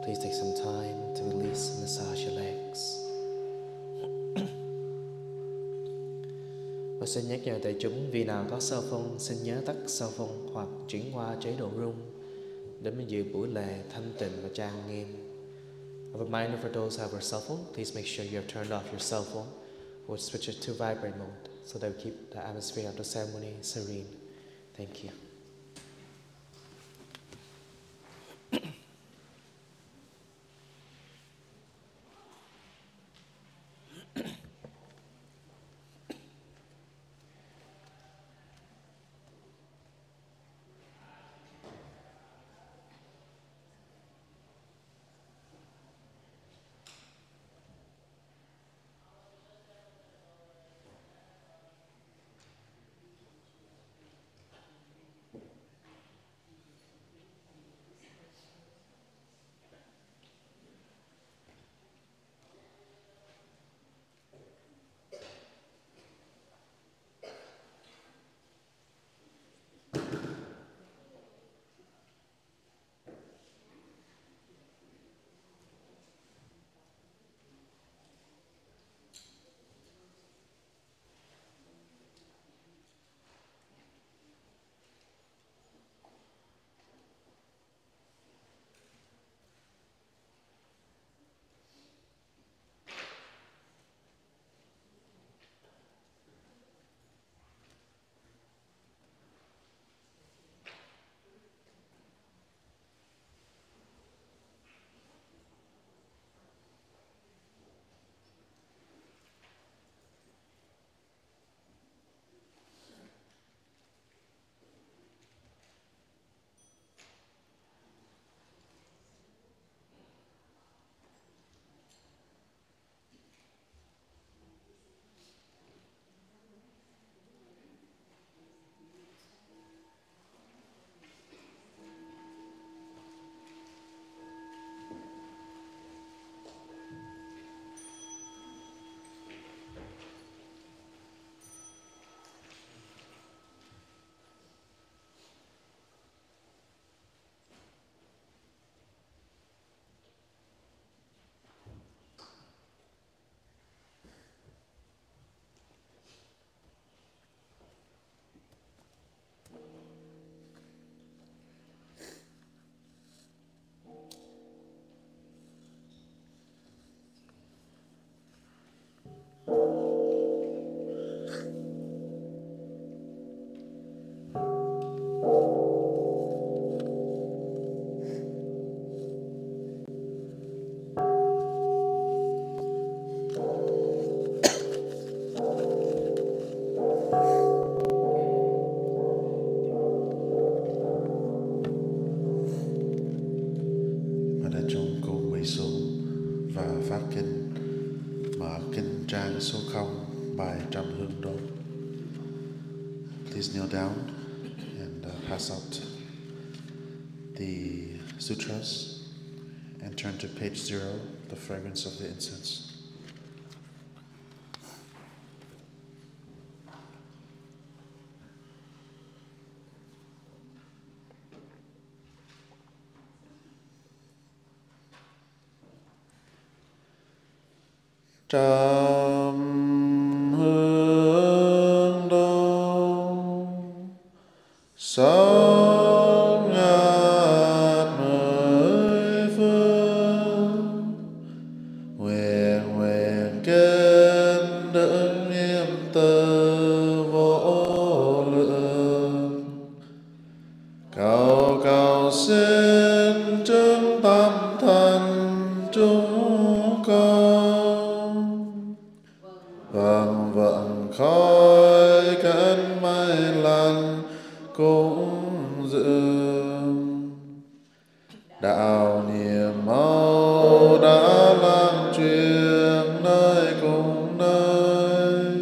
Please take some time to release and massage your legs. Và xin nhắc nhở đại chúng, vì nào có cell phone xin nhớ tắt cell phone hoặc chuyển qua chế độ rung để mình giữ buổi lễ thanh tịnh và trang nghiêm. A reminder for those who have their cell phone, please make sure you have turned off your cell phone or switch it to vibrate mode so that we keep the atmosphere of the ceremony serene. Thank you. Số 0, bài trăm hương đốt. Please kneel down and pass out the sutras and turn to page 0, the fragrance of the incense. Trăm hương đốt sáng nhạt mười phương, nguyện nguyện kiên đựng niệm từ vô lượng, cầu cầu xin chứng tâm thần chúng con. Vâng vâng khói cánh mây lăn cũng dường, đạo niệm mau đã lan truyền nơi cùng nơi,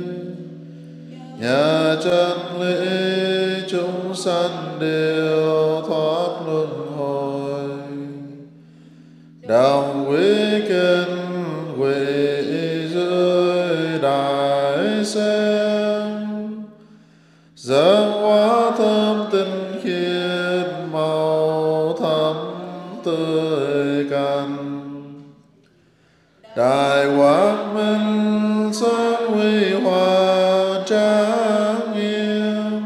nhà chân lý chúng sanh đều thoát luân hồi, đồng quý kinh quỷ đại sen dâng hóa thơm tinh khiết màu thắm tươi cằn, Đại quang minh sáng huy hoàng trang nghiêm,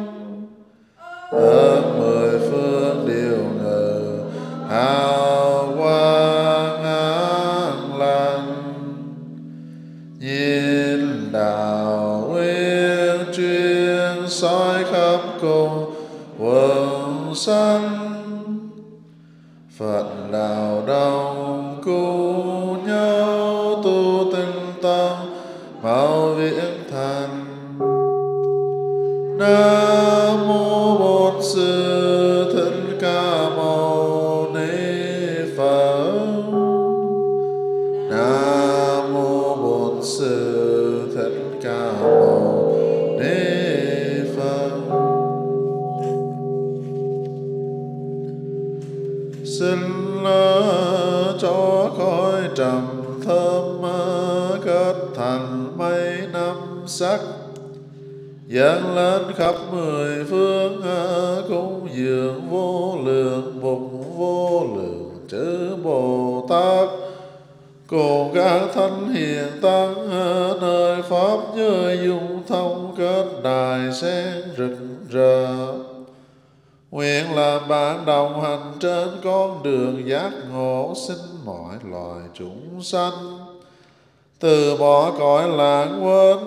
ở mười phương điều ngự hào quang an lành. Nhiên đạo uyên chuyên soi khắp cùng quần sanh, Phật đạo đồng cùng nhau tu tinh tâm mau viễn thành. Nam mô Bổn Sư Thích Ca Mâu Ni Phật. Nam mô Bổn Sư Thích Ca Mâu Ni Phật. Xin cho khói trầm thơm kết thành mây năm sắc, dâng lên khắp mười phương cúng dường vô lượng bụng vô lượng chư Bồ Tát, cùng các thánh hiền tăng nơi pháp giới dung thông kết đài sen rực rỡ. Nguyện làm bạn đồng hành trên con đường giác ngộ, xin mọi loài chúng sanh từ bỏ cõi lạc quên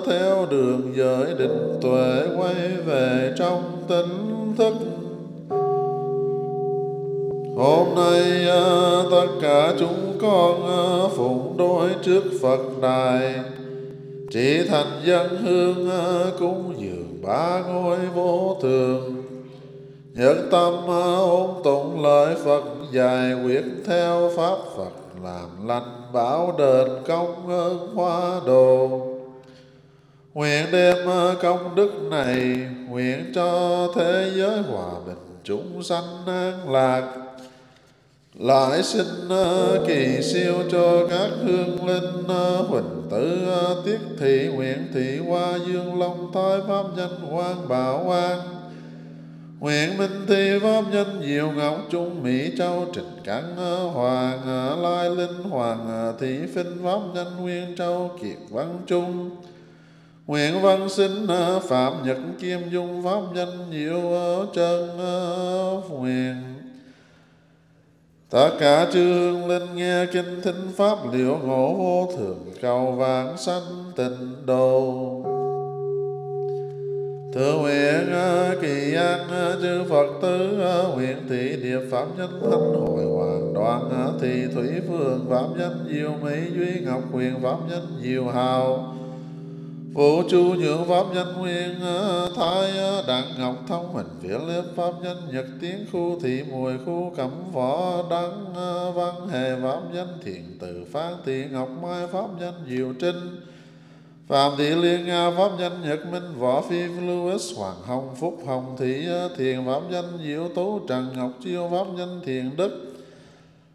theo đường giới định tuệ, quay về trong tỉnh thức. Hôm nay tất cả chúng con phụng đối trước Phật đài, chỉ thành dân hương cúng dường ba ngôi vô thường, nhất tâm ôn tụng lời Phật, giải quyết theo pháp Phật, làm lành bảo đền công ơn hóa độ. Nguyện đem công đức này nguyện cho thế giới hòa bình, chúng sanh an lạc. Lại xin kỳ siêu cho các hương linh Huỳnh Tử, Tiết Thị, Nguyện Thị, Hoa Dương, Long Thái, Pháp Nhân, Quang Bảo An, Nguyện Minh Thi, Pháp Nhân, Diệu Ngọc, Trung Mỹ Châu, Trịnh Cắn, Hoàng Lai Linh, Hoàng Thị Phinh, Pháp Nhân, Nguyên Châu, Kiệt Văn Trung, Nguyện Văn Sinh, Phạm Nhật, Kim Dung, Pháp Nhân, Diệu Chân, Nguyện tất cả chư hương linh nghe kinh thính pháp liệu ngộ vô thường, cầu vãng sanh tịnh độ. Thưa nguyện kỳ an chư Phật tử, nguyện thị điệp pháp nhân thanh hội hoàng đoàn, thị thủy phương pháp nhân diệu mỹ duy ngọc quyền pháp nhân diệu hào, vũ chu nhượng pháp nhân nguyên thái đặng ngọc thông huỳnh viễn liếp pháp nhân nhật tiến khu thị mùi khu cẩm võ đăng văn hề pháp nhân thiện từ phan thị ngọc mai pháp nhân diệu trinh phạm thị liên nga pháp nhân nhật minh võ phi louis hoàng hồng phúc hồng thị thiền pháp nhân diệu tú trần ngọc chiêu pháp nhân thiền đức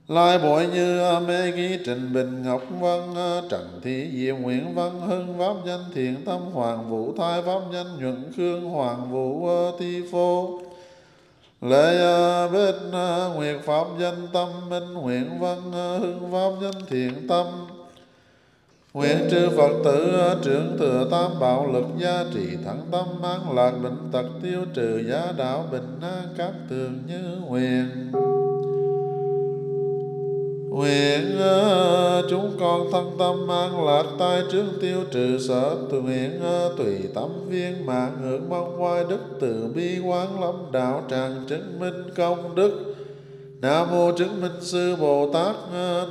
lai bội như mê nghi trình bình ngọc văn trần thị diệu nguyễn văn hưng pháp nhân thiện tâm hoàng vũ thái pháp nhân nhuận khương hoàng vũ ti phô lễ bên nguyệt pháp nhân tâm minh nguyện văn hưng pháp nhân thiện tâm nguyện chư Phật tử trưởng thừa tam bảo lực gia trì thắng tâm an lạc định tật tiêu trừ giá đạo bình an các tường như nguyện. Nguyện chúng con thân tâm an lạc tai trước tiêu trừ sở nguyện tùy tâm viên mạng hưởng mong oai đức từ bi quán lâm đạo tràng chứng minh công đức. Nam mô chứng minh sư Bồ Tát,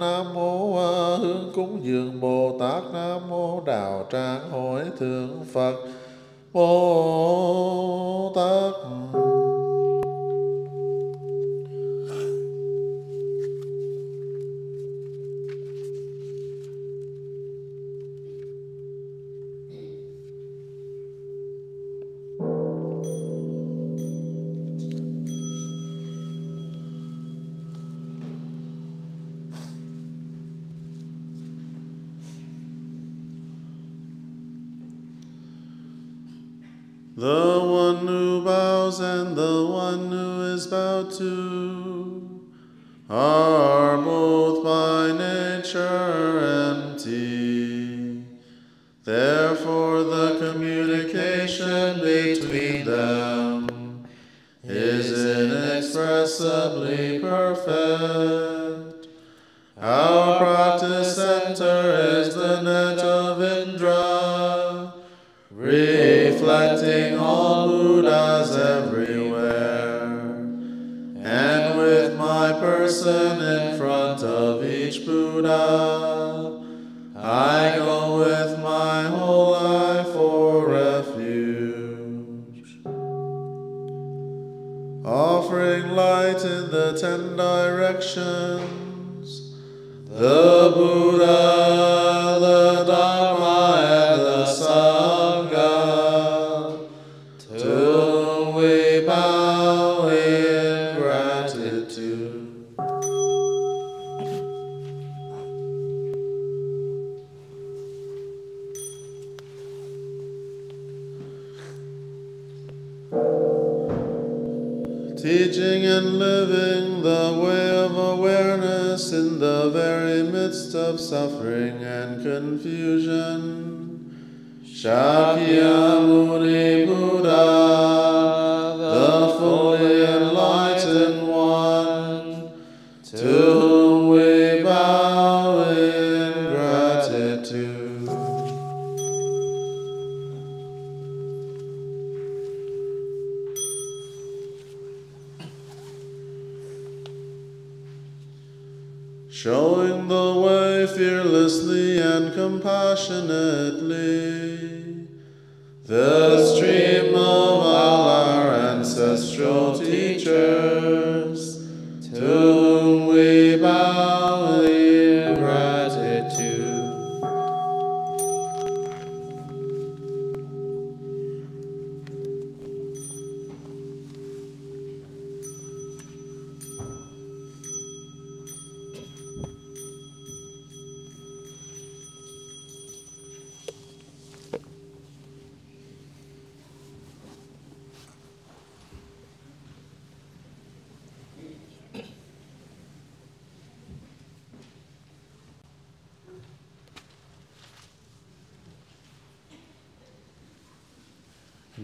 Nam mô hương cúng dường Bồ Tát, Nam mô đạo tràng hội thượng Phật Bồ Tát. The one who bows and the one who is bowed to are both by nature and Our practice center is the net of Indra, reflecting all Buddhas everywhere. And with my person in front of each Buddha, I go with my whole life for refuge. Offering light in the 10 directions, the Buddha, the Dharma, and the Sangha, to whom we bow in gratitude. Teaching and living the way of awareness in the very midst of suffering and confusion. Shakyamuni Buddha, the fully enlightened one, to whom we bow in gratitude. Showing the way fearlessly and compassionately, the stream of all our ancestral teachers, to whom we bow in gratitude.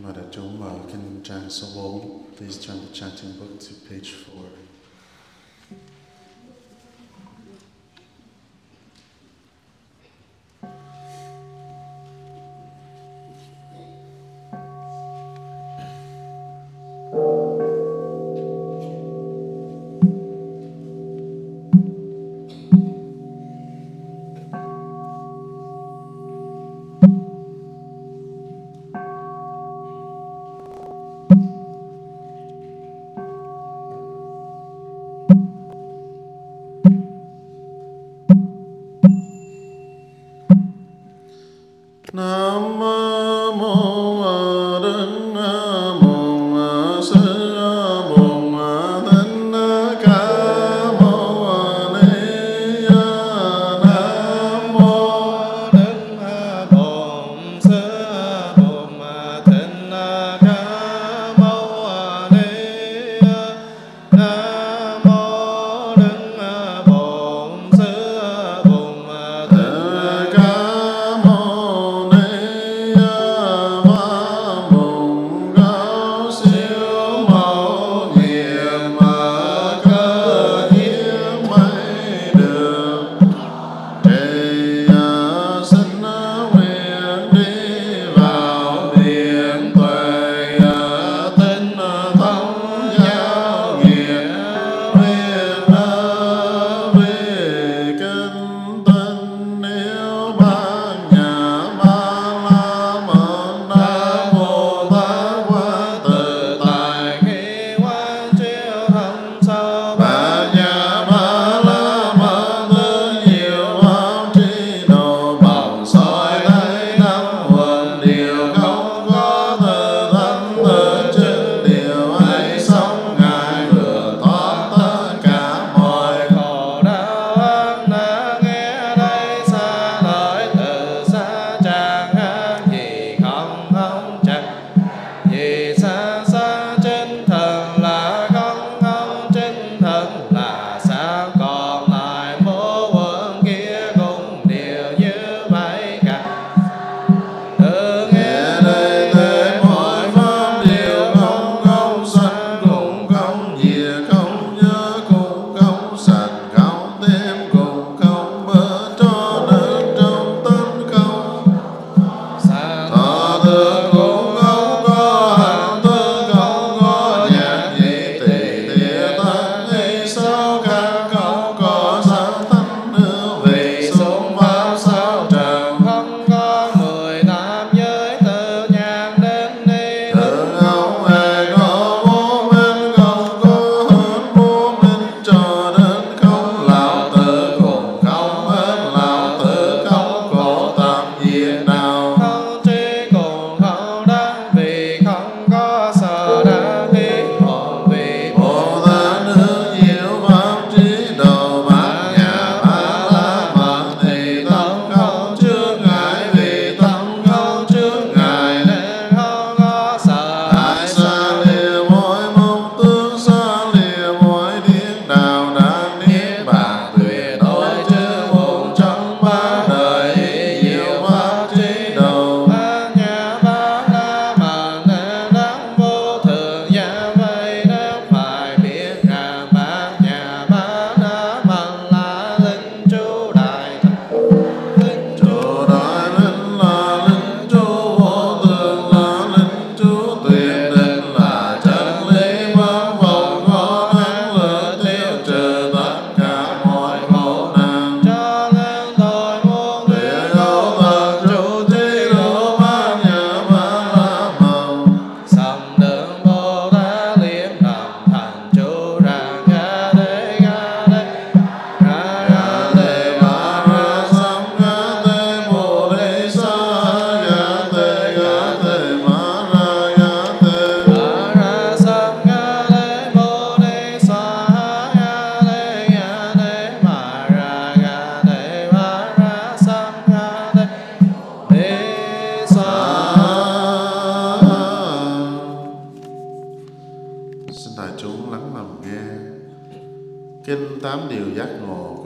Mời đại chúng mở kinh trang số 4. Please turn the chanting book to page 4. Nam mô Đức Mô Sư Bổn Thích Ca Mâu Ni. Nam mô Đức Bổn Sư Bổn Thích Ca Mâu Ni. Nam mô Đức Bổn Sư Bổn Thích Ca Mâu Ni.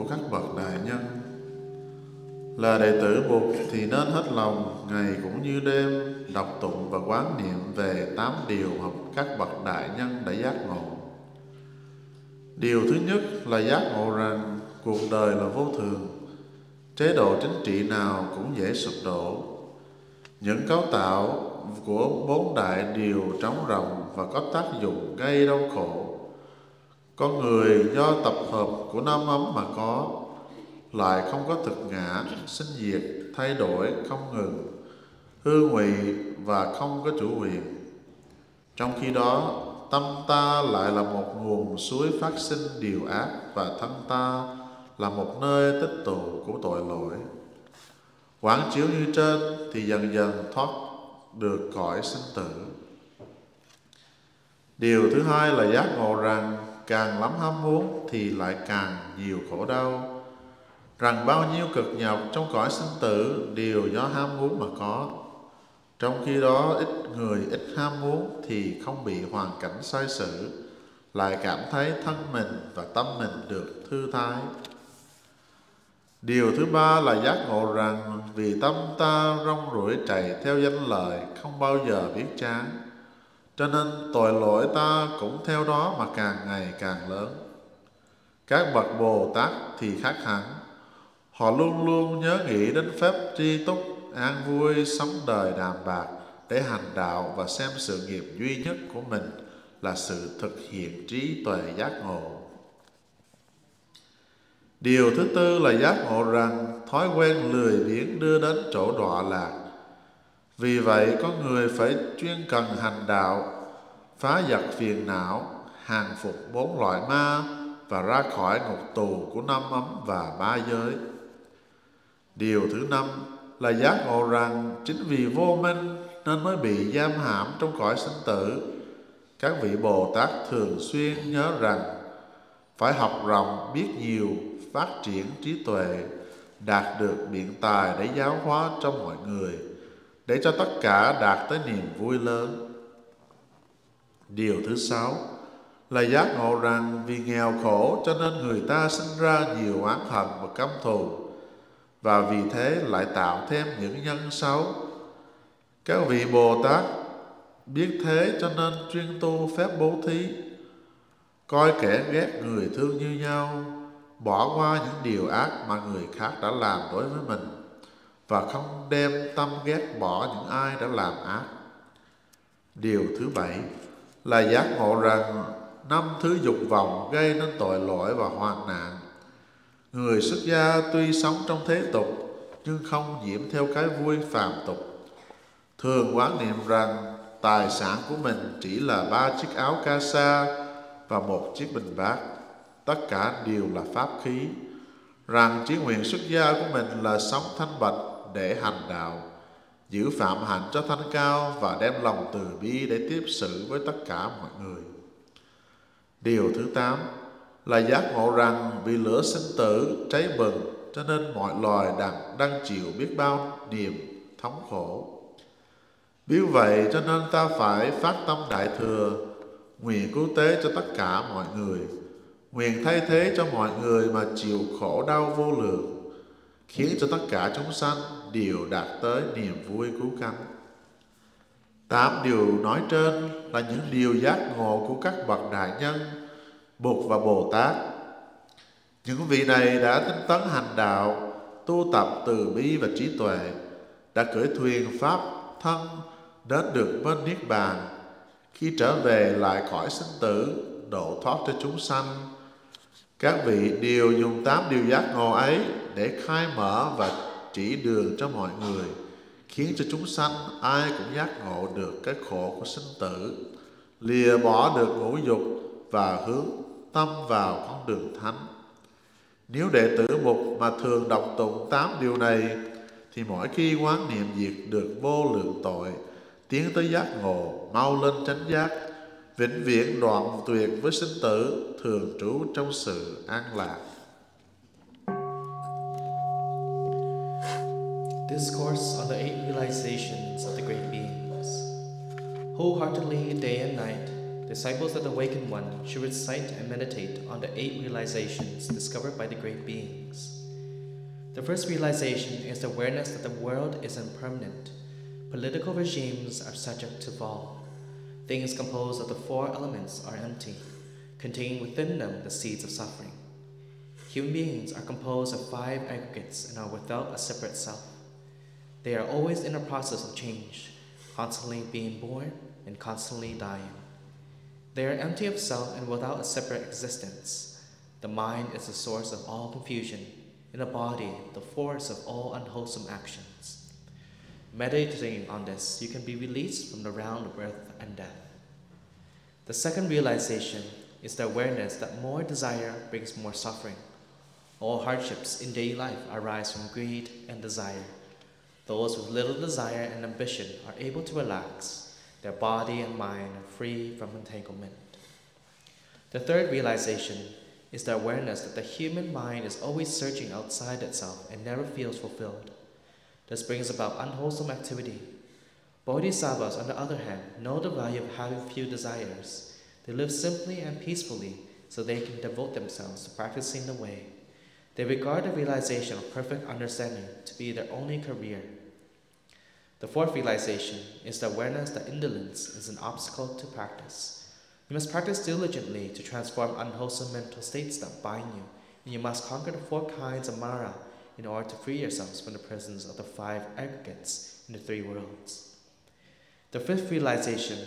các bậc đại nhân. Là đệ tử Bụt thì nên hết lòng ngày cũng như đêm đọc tụng và quán niệm về 8 điều mà các bậc đại nhân đã giác ngộ. Điều thứ nhất là giác ngộ rằng cuộc đời là vô thường, chế độ chính trị nào cũng dễ sụp đổ. Những cấu tạo của 4 đại điều trống rỗng và có tác dụng gây đau khổ. Con người do tập hợp của 5 ấm mà có, lại không có thực ngã, sinh diệt, thay đổi không ngừng, hư ngụy và không có chủ quyền. Trong khi đó, tâm ta lại là một nguồn suối phát sinh điều ác, và thân ta là một nơi tích tụ của tội lỗi. Quán chiếu như trên thì dần dần thoát được cõi sinh tử. Điều thứ hai là giác ngộ rằng càng lắm ham muốn thì lại càng nhiều khổ đau, rằng bao nhiêu cực nhọc trong cõi sinh tử đều do ham muốn mà có. Trong khi đó ít người ít ham muốn thì không bị hoàn cảnh sai sử, lại cảm thấy thân mình và tâm mình được thư thái. Điều thứ ba là giác ngộ rằng vì tâm ta rong ruổi chạy theo danh lợi không bao giờ biết chán, cho nên tội lỗi ta cũng theo đó mà càng ngày càng lớn. Các bậc Bồ Tát thì khác hẳn. Họ luôn luôn nhớ nghĩ đến phép tri túc, an vui, sống đời đạm bạc để hành đạo, và xem sự nghiệp duy nhất của mình là sự thực hiện trí tuệ giác ngộ. Điều thứ tư là giác ngộ rằng thói quen lười biếng đưa đến chỗ đọa lạc. Vì vậy có người phải chuyên cần hành đạo, phá giặc phiền não, hàng phục 4 loại ma và ra khỏi ngục tù của 5 ấm và 3 giới. Điều thứ năm là giác ngộ rằng chính vì vô minh nên mới bị giam hãm trong cõi sinh tử. Các vị Bồ Tát thường xuyên nhớ rằng phải học rộng biết nhiều, phát triển trí tuệ, đạt được biện tài để giáo hóa cho mọi người, để cho tất cả đạt tới niềm vui lớn. Điều thứ sáu là giác ngộ rằng vì nghèo khổ cho nên người ta sinh ra nhiều oán hận và căm thù, và vì thế lại tạo thêm những nhân xấu. Các vị Bồ Tát biết thế cho nên chuyên tu phép bố thí, coi kẻ ghét người thương như nhau, bỏ qua những điều ác mà người khác đã làm đối với mình, và không đem tâm ghét bỏ những ai đã làm ác. Điều thứ bảy là giác ngộ rằng 5 thứ dục vọng gây nên tội lỗi và hoạn nạn. Người xuất gia tuy sống trong thế tục nhưng không nhiễm theo cái vui phàm tục, thường quán niệm rằng tài sản của mình chỉ là 3 chiếc áo ca sa và 1 chiếc bình bát, tất cả đều là pháp khí, rằng chí nguyện xuất gia của mình là sống thanh bạch để hành đạo, giữ phạm hạnh cho thanh cao và đem lòng từ bi để tiếp xử với tất cả mọi người. Điều thứ 8 là giác ngộ rằng vì lửa sinh tử cháy bừng cho nên mọi loài đang chịu biết bao niềm thống khổ. Biết vậy cho nên ta phải phát tâm đại thừa, nguyện cứu tế cho tất cả mọi người, nguyện thay thế cho mọi người mà chịu khổ đau vô lượng, khiến cho tất cả chúng sanh đều đạt tới niềm vui cứu cánh. 8 điều nói trên là những điều giác ngộ của các bậc đại nhân, Bụt và Bồ Tát. Những vị này đã tinh tấn hành đạo, tu tập từ bi và trí tuệ, đã cưỡi thuyền pháp thân đến được bên niết bàn. Khi trở về lại khỏi sinh tử, độ thoát cho chúng sanh, các vị đều dùng 8 điều giác ngộ ấy để khai mở và chỉ đường cho mọi người, khiến cho chúng sanh ai cũng giác ngộ được cái khổ của sinh tử, lìa bỏ được ngũ dục và hướng tâm vào con đường thánh. Nếu đệ tử Bụt mà thường đọc tụng 8 điều này thì mỗi khi quán niệm diệt được vô lượng tội, tiến tới giác ngộ, mau lên chánh giác, vĩnh viễn đoạn tuyệt với sinh tử, thường trú trong sự an lạc. Discourse on the 8 realizations of the great beings. Wholeheartedly, day and night, Disciples of the Awakened One should recite and meditate on the 8 realizations discovered by the great beings. The first realization is the awareness that the world is impermanent. Political regimes are subject to fall. Things composed of the 4 elements are empty, containing within them the seeds of suffering. Human beings are composed of 5 aggregates and are without a separate self. They are always in a process of change, constantly being born and constantly dying. They are empty of self and without a separate existence. The mind is the source of all confusion, and the body the force of all unwholesome actions. Meditating on this, you can be released from the round of birth and death. The second realization is the awareness that more desire brings more suffering. All hardships in daily life arise from greed and desire. Those with little desire and ambition are able to relax. Their body and mind are free from entanglement. The third realization is the awareness that the human mind is always searching outside itself and never feels fulfilled. This brings about unwholesome activity. Bodhisattvas, on the other hand, know the value of having few desires. They live simply and peacefully so they can devote themselves to practicing the way. They regard the realization of perfect understanding to be their only career. The fourth realization is the awareness that indolence is an obstacle to practice. You must practice diligently to transform unwholesome mental states that bind you, and you must conquer the 4 kinds of Mara in order to free yourselves from the prisons of the 5 aggregates in the 3 worlds. The fifth realization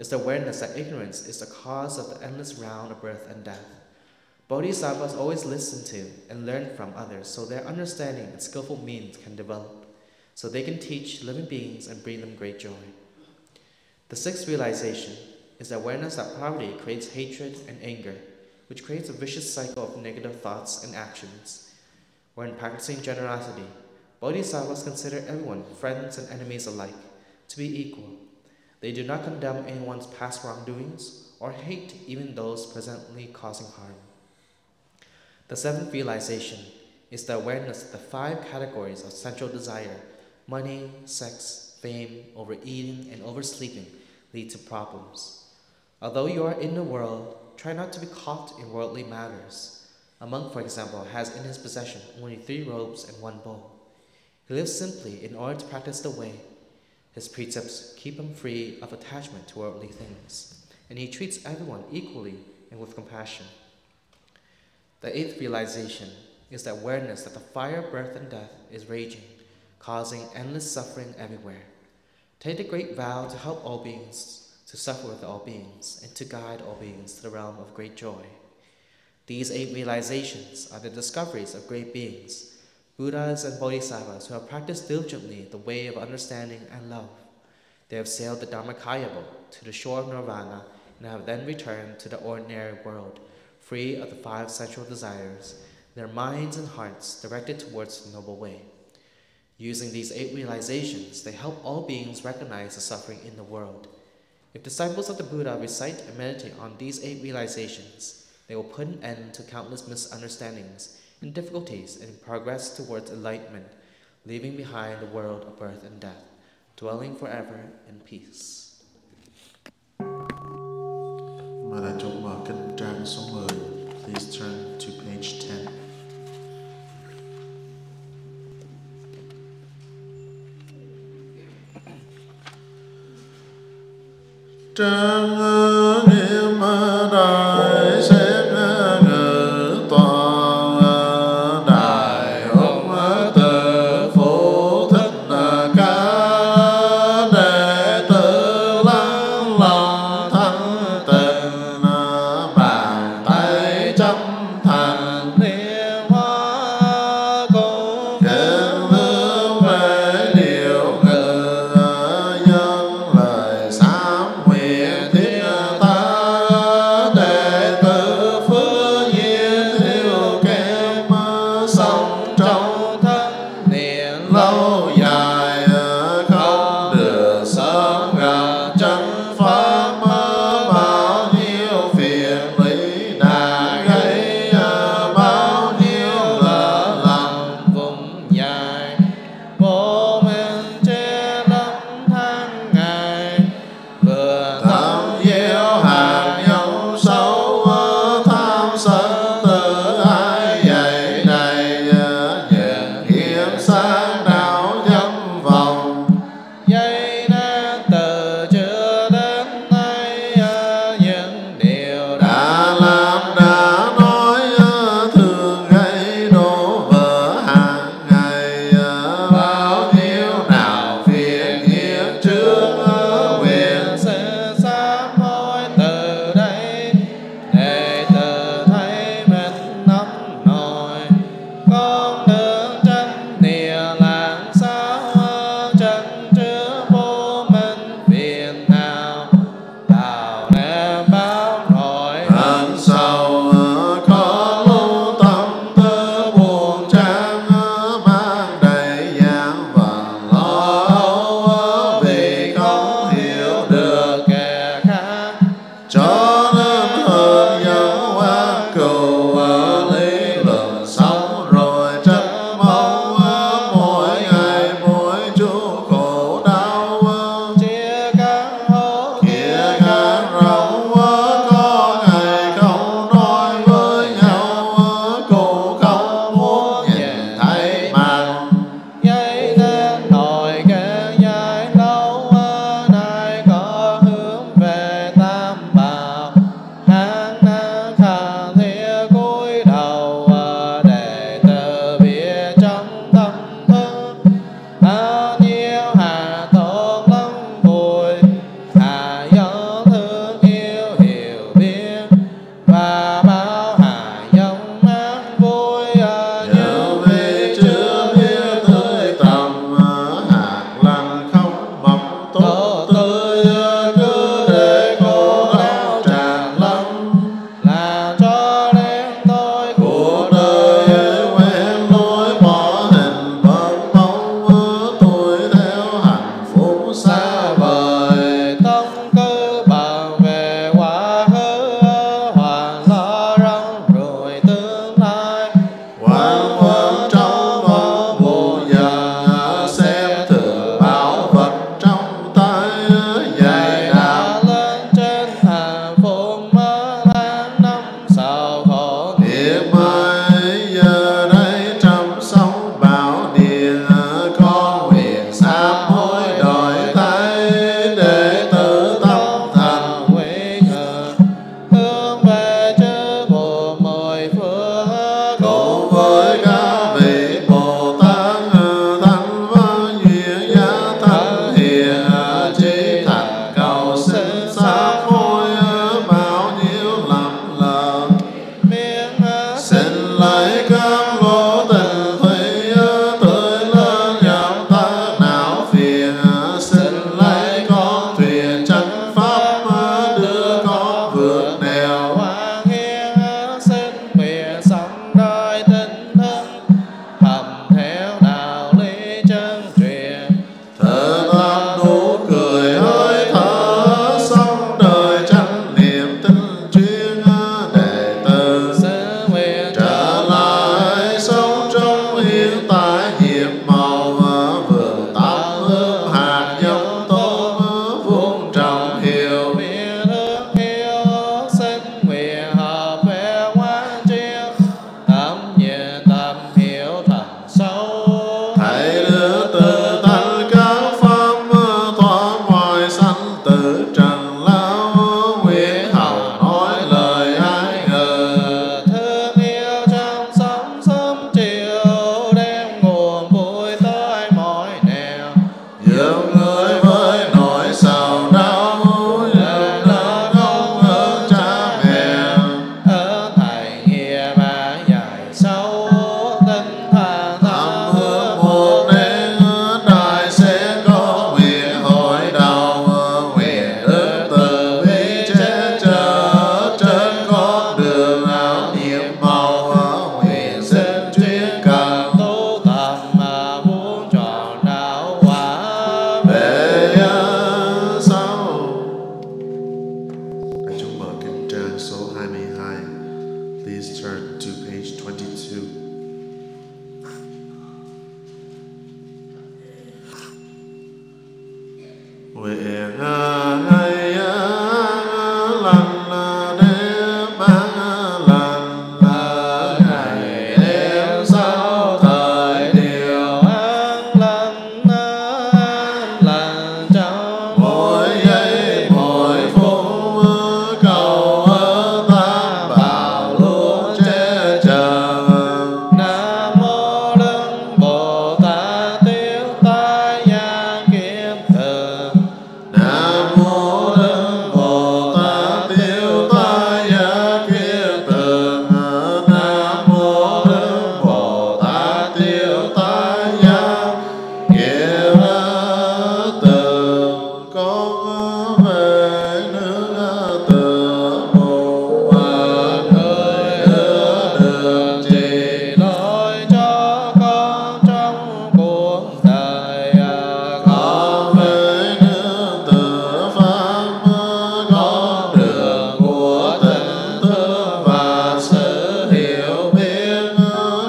is the awareness that ignorance is the cause of the endless round of birth and death. Bodhisattvas always listen to and learn from others so their understanding and skillful means can develop, so they can teach living beings and bring them great joy. The sixth realization is the awareness that poverty creates hatred and anger, which creates a vicious cycle of negative thoughts and actions. When practicing generosity, Bodhisattvas consider everyone, friends and enemies alike, to be equal. They do not condemn anyone's past wrongdoings or hate even those presently causing harm. The seventh realization is the awareness that the 5 categories of sensual desire, money, sex, fame, overeating, and oversleeping, lead to problems. Although you are in the world, try not to be caught in worldly matters. A monk, for example, has in his possession only 3 robes and 1 bowl. He lives simply in order to practice the way. His precepts keep him free of attachment to worldly things, and he treats everyone equally and with compassion. The 8th realization is the awareness that the fire of birth and death is raging, causing endless suffering everywhere. Take the great vow to help all beings, to suffer with all beings, and to guide all beings to the realm of great joy. These 8 realizations are the discoveries of great beings, Buddhas and Bodhisattvas who have practiced diligently the way of understanding and love. They have sailed the Dharmakaya boat to the shore of Nirvana and have then returned to the ordinary world, free of the 5 sensual desires, their minds and hearts directed towards the noble way. Using these 8 realizations, they help all beings recognize the suffering in the world. If disciples of the Buddha recite and meditate on these 8 realizations, they will put an end to countless misunderstandings and difficulties and progress towards enlightenment, leaving behind the world of birth and death, dwelling forever in peace. Mà đại chúng mở kinh trang số 10. Please turn to page 10. Trang nghiêm đại xem ngự toàn đại ông tự phụ thích ca đệ tử lắng lòng thanh tịnh bàn tay chắp thành niên hoa cung kính hướng về điều ngự dân lời sám nguyện thiết tha đệ tử phước nhiên thiếu kém sống trong thân niệm lâu dài không được sớm gặp chân pháp bao nhiêu phiền lý đã gây bao nhiêu lỡ lầm vùng dài vô minh che lấp tháng ngày vừa thấm gieo hạt nguyện hay lành đêm lành ngày đêm sau thời điều an lành trong mỗi giây mỗi phút cầu tam bảo luôn che chở. Nam mô Đức Bồ Tát Tiêu Tai Gia Kiếp Từ. Nam mô Đức Bồ Tát Tiêu Tai Gia Kiếp Từ. Nam mô Đức Bồ Tát Tiêu Tai Gia Kiếp Từ. Con về nước từ mù người được Chỉ lối cho con trong cuộc đời. con về nước từ pháp con đường của tình thương và sự hiểu biết.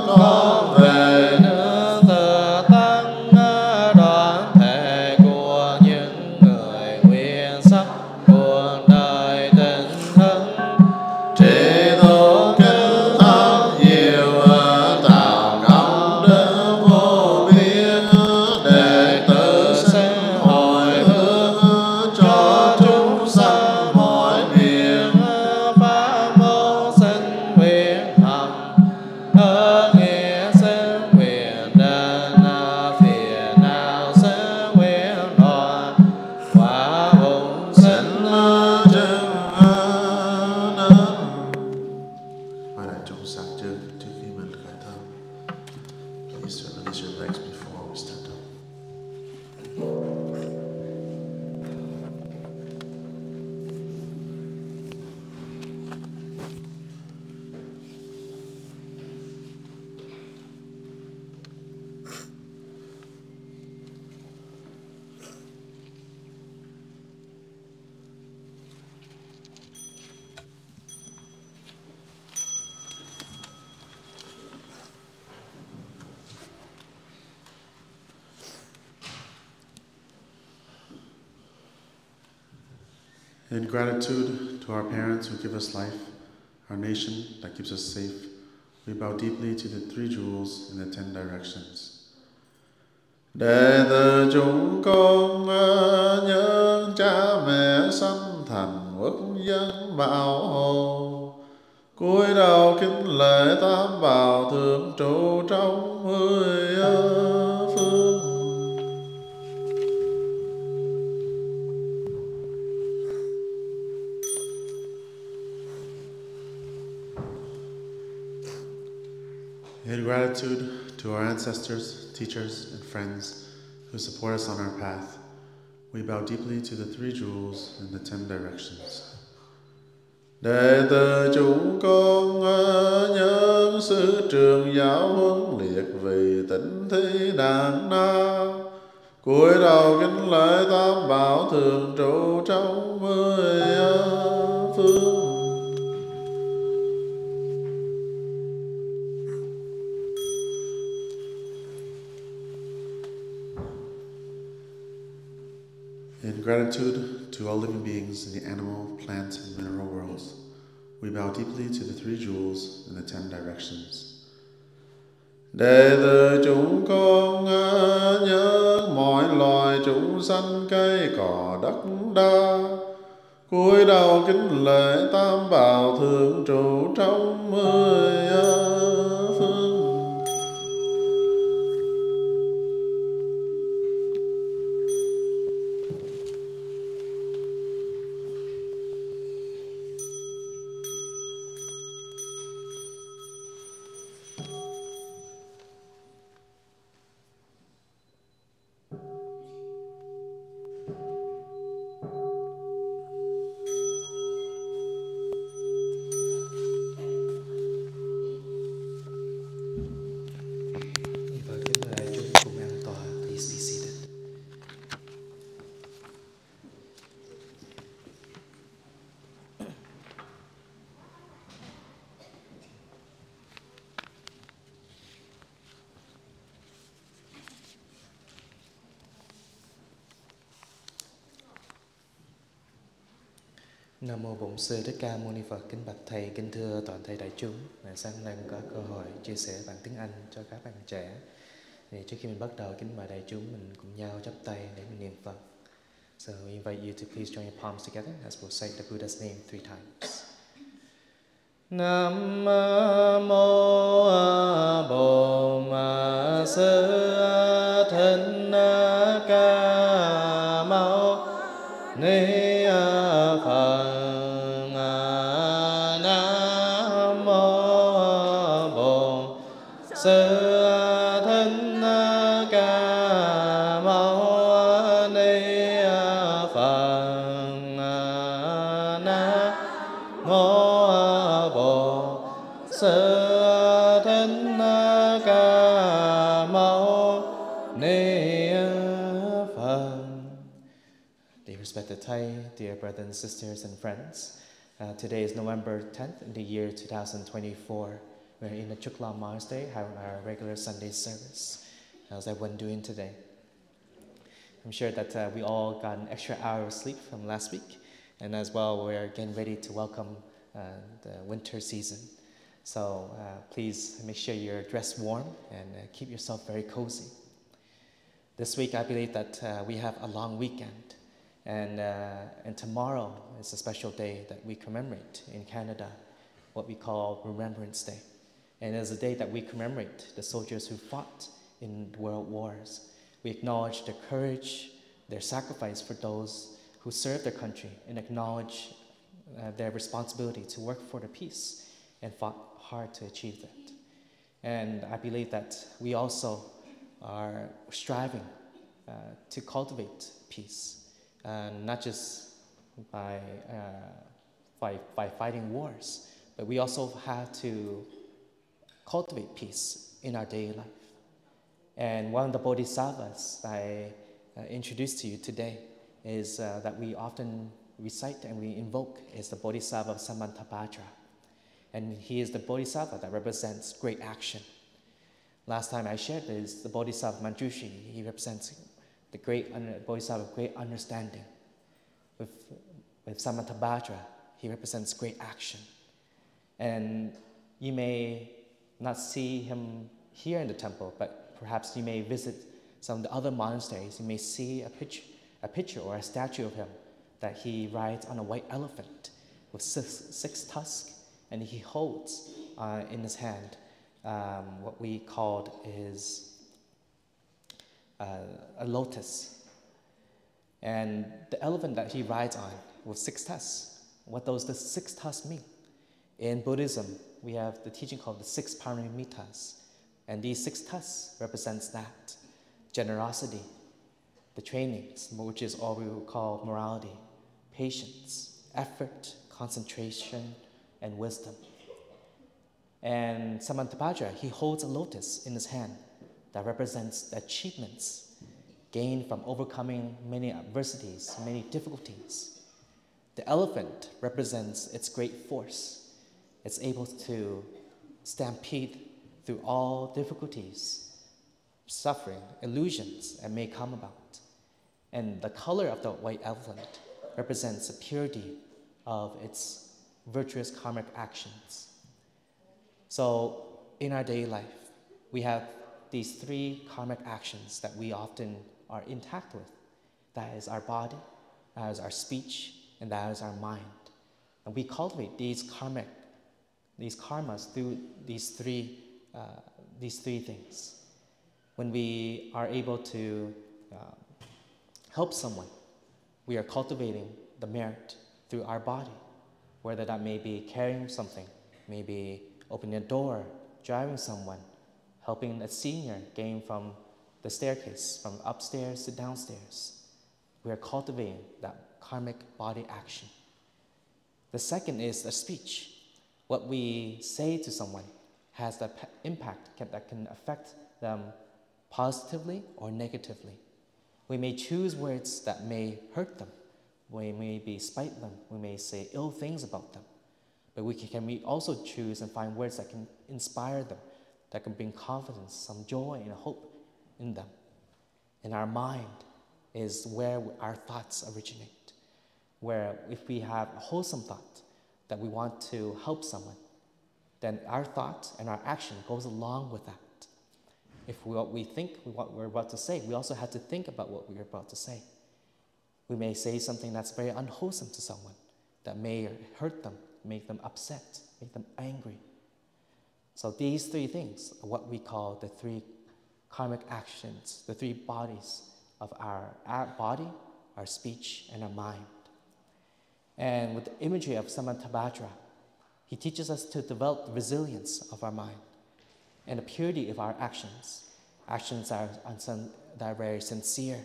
Con về nước tự tăng đoàn thể của những người nguyện sắc cuộc đời tình thân. trí tu kính thâm nhiều tạo công đức vô biên. Đệ tử xin hồi hướng cho chúng sanh mọi miền. Pháp môn sinh nguyện hằng ơn nghĩa sinh nguyện đền phiền não sinh nguyện đoạn quả bụng sinh chứng quay lại trong sáng trước khi mình khởi thân. Please release your legs before we stand up. In gratitude to our parents who give us life, our nation that keeps us safe, we bow deeply to the three jewels in the 10 directions. Đệ tử chúng con nhớ cha mẹ sanh thành quốc dân bảo hộ, cúi đầu kính lễ tam bảo thường trụ trong 10 phương. In gratitude to our ancestors, teachers, and friends who support us on our path, we bow deeply to the three jewels in the 10 directions. Đệ tử chúng con nhớ sư trường giáo huấn liệt vì tịnh thí đàn na, cúi đầu kính lễ tam bảo thường trụ trong 10 phương. In gratitude to all living beings in the animal, plant, and mineral worlds, we bow deeply to the three jewels in the 10 directions. Đệ tử chúng con nhớ mọi loài chúng sanh cây cỏ đất đa, cúi đầu kính lễ tam bảo thường trụ trong 10 phương. Nam mô Bổn Sư Thích Ca Mâu Ni Phật. Kính bạch thầy, kính thưa toàn thể đại chúng. Sáng nay có cơ hội chia sẻ bằng tiếng Anh cho các bạn trẻ. Thì trước khi mình bắt đầu, kính mời đại chúng mình cùng nhau chắp tay để mình niệm Phật. So we invite you to please join your palms together as we'll say the Buddha's name 3 times. Nam mô Bổn Sư Thích Ca Mâu Ni Phật. Nam mô Bổn Sư Thích Ca Mâu Ni Phật. Nam mô Bổn Sư Thích Ca Mâu Ni Phật. Dear respected Thai, dear brothers and sisters and friends, today is November 10th in the year 2024. We're in the Chukla Monastery having our regular Sunday service. How's everyone doing today? I'm sure that we all got an extra hour of sleep from last week, and as well we're getting ready to welcome the winter season. So please make sure you're dressed warm and keep yourself very cozy. This week I believe that we have a long weekend. And tomorrow is a special day that we commemorate in Canada, what we call Remembrance Day. And it's a day that we commemorate the soldiers who fought in world wars. We acknowledge their courage, their sacrifice for those who serve their country, and acknowledge their responsibility to work for the peace and fought hard to achieve that. And I believe that we also are striving to cultivate peace. Not just by fighting wars, but we also have to cultivate peace in our daily life. And one of the bodhisattvas I introduced to you today is that we often recite and we invoke is the Bodhisattva Samantabhadra. And he is the bodhisattva that represents great action. Last time I shared is the Bodhisattva Manjushri. He represents the great bodhisattva of great understanding. With Samantabhadra, he represents great action. And you may not see him here in the temple, but perhaps you may visit some of the other monasteries. You may see a picture or a statue of him that he rides on a white elephant with six tusks, and he holds in his hand what we called is a lotus. And the elephant that he rides on with 6 tusks, what those the 6 tusks mean? In Buddhism, we have the teaching called the 6 paramitas. And these 6 tusks represents that. Generosity, the trainings, which is all we would call morality, patience, effort, concentration, and wisdom. And Samantabhadra, he holds a lotus in his hand that represents the achievements gained from overcoming many adversities, many difficulties. The elephant represents its great force. It's able to stampede through all difficulties, suffering, illusions that may come about. And the color of the white elephant represents the purity of its virtuous karmic actions. So in our daily life, we have these 3 karmic actions that we often are intact with. That is our body, that is our speech, and that is our mind. And we cultivate these karmas through these three things. When we are able to help someone, we are cultivating the merit through our body, whether that may be carrying something, maybe opening a door, driving someone, helping a senior gain from the staircase, from upstairs to downstairs. We are cultivating that karmic body action. The second is the speech. What we say to someone has the impact that can affect them positively or negatively. We may choose words that may hurt them. We may spite them. We may say ill things about them. But we also choose and find words that can inspire them, that can bring confidence, some joy and hope in them. And our mind is where our thoughts originate. where if we have a wholesome thought that we want to help someone, then our thought and our action goes along with that. If what we think what we're about to say, we also have to think about what we're about to say. We may say something that's very unwholesome to someone, that may hurt them, make them upset, make them angry. So these three things are what we call the three karmic actions, the three bodies of our body, our speech, and our mind. And with the imagery of Samantabhadra, he teaches us to develop the resilience of our mind and the purity of our actions. Actions that are very sincere.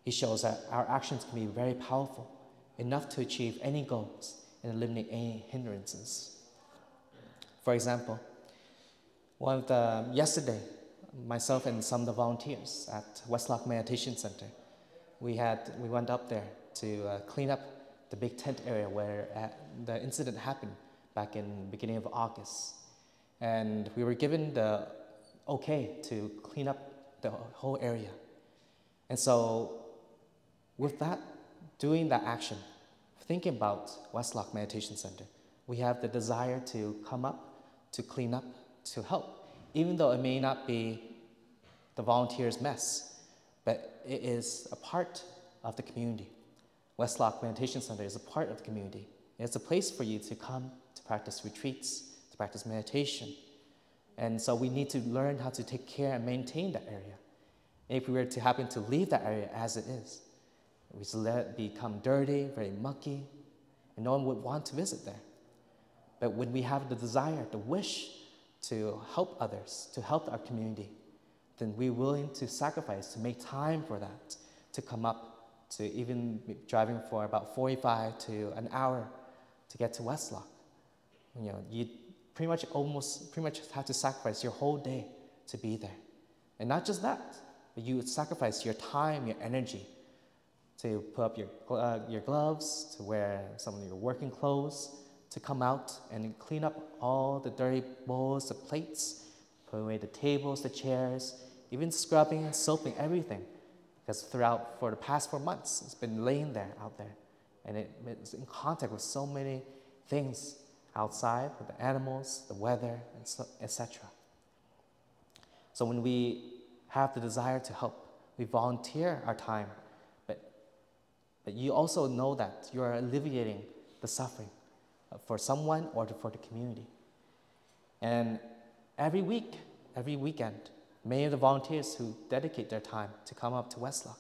He shows that our actions can be very powerful, enough to achieve any goals and eliminate any hindrances. For example, yesterday, myself and some of the volunteers at Westlock Meditation Center, we went up there to clean up the big tent area where the incident happened back in the beginning of August. And we were given the okay to clean up the whole area. And so with that, doing that action, thinking about Westlock Meditation Center, we have the desire to come up, to clean up, to help, even though it may not be the volunteers' mess, but it is a part of the community. Westlock Meditation Center is a part of the community. It's a place for you to come to practice retreats, to practice meditation. And so we need to learn how to take care and maintain that area. If we were to happen to leave that area as it is, we just let it become dirty, very mucky, and no one would want to visit there. But when we have the desire, the wish to help others, to help our community, then we're willing to sacrifice, to make time for that, to come up, to even be driving for about 45 to an hour to get to Westlock. You pretty much have to sacrifice your whole day to be there. And not just that, but you would sacrifice your time, your energy, to put up your gloves, to wear some of your working clothes, to come out and clean up all the dirty bowls, the plates, put away the tables, the chairs, even scrubbing and soaping everything. Because for the past 4 months, it's been laying there, out there. And it's in contact with so many things outside, with the animals, the weather, etc. So when we have the desire to help, we volunteer our time, but you also know that you are alleviating the suffering for someone or for the community. And every week, every weekend, many of the volunteers who dedicate their time to come up to Westlock,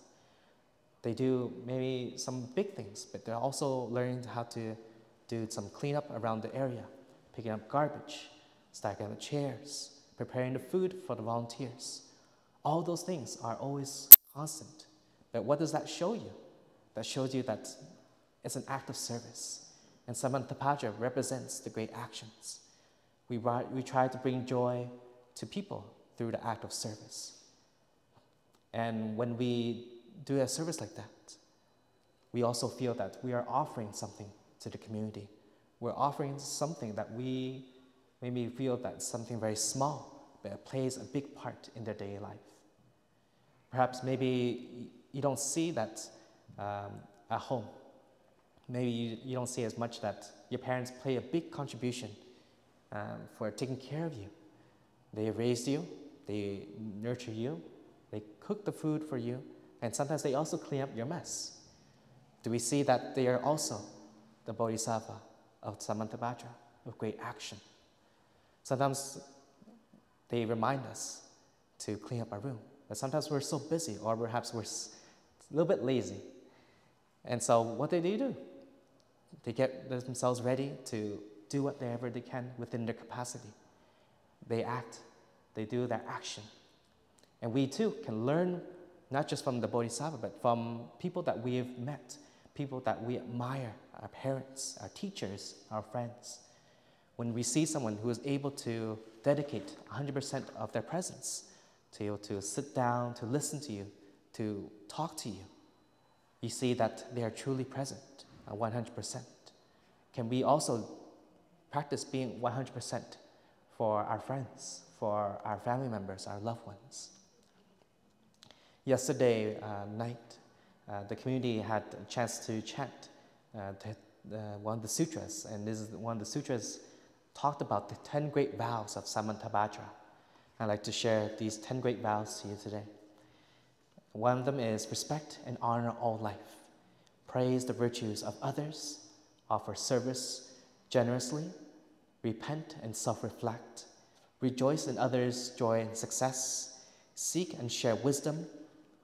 they do maybe some big things, but they're also learning how to do some cleanup around the area, picking up garbage, stacking the chairs, preparing the food for the volunteers. All those things are always constant. But what does that show you? That shows you that it's an act of service. And Samantabhadra represents the great actions. We try to bring joy to people through the act of service. And when we do a service like that, we also feel that we are offering something to the community. We're offering something that we maybe feel that's something very small, but it plays a big part in their daily life. Perhaps maybe you don't see that at home. Maybe you don't see as much that your parents play a big contribution for taking care of you. They raised you, they nurture you, they cook the food for you, and sometimes they also clean up your mess. Do we see that they are also the Bodhisattva of Samantabhadra, of great action? Sometimes they remind us to clean up our room, but sometimes we're so busy, or perhaps we're a little bit lazy. And so what do? They get themselves ready to do whatever they can within their capacity. They act, they do their action. And we too can learn not just from the Bodhisattva, but from people that we have met, people that we admire, our parents, our teachers, our friends. When we see someone who is able to dedicate 100% of their presence to sit down, to listen to you, to talk to you, you see that they are truly present 100%. Can we also practice being 100% for our friends, for our family members, our loved ones? Yesterday night, the community had a chance to chant one of the sutras, and this is one of the sutras talked about the 10 great vows of Samantabhadra. I'd like to share these 10 great vows to you today. One of them is respect and honor all life, praise the virtues of others, offer service generously, repent and self-reflect, rejoice in others' joy and success, seek and share wisdom,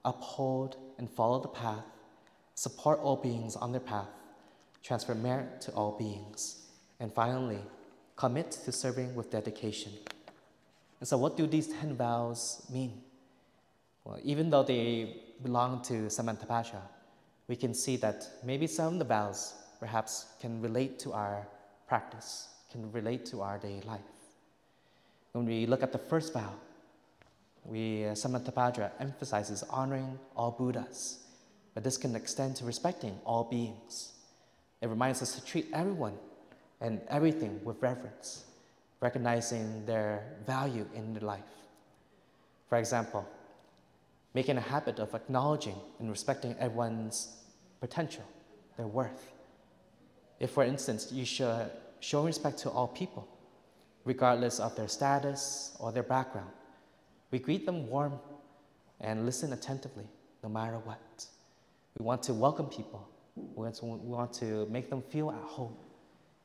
uphold and follow the path, support all beings on their path, transfer merit to all beings, and finally, commit to serving with dedication. And so what do these 10 vows mean? Well, even though they belong to Samantabhadra, we can see that maybe some of the vows perhaps can relate to our practice, can relate to our daily life. When we look at the first vow, Samantabhadra emphasizes honoring all Buddhas, but this can extend to respecting all beings. It reminds us to treat everyone and everything with reverence, recognizing their value in their life. For example, making a habit of acknowledging and respecting everyone's potential, their worth. If, for instance, you should show respect to all people, regardless of their status or their background, we greet them warm and listen attentively, no matter what. We want to welcome people. We want to make them feel at home.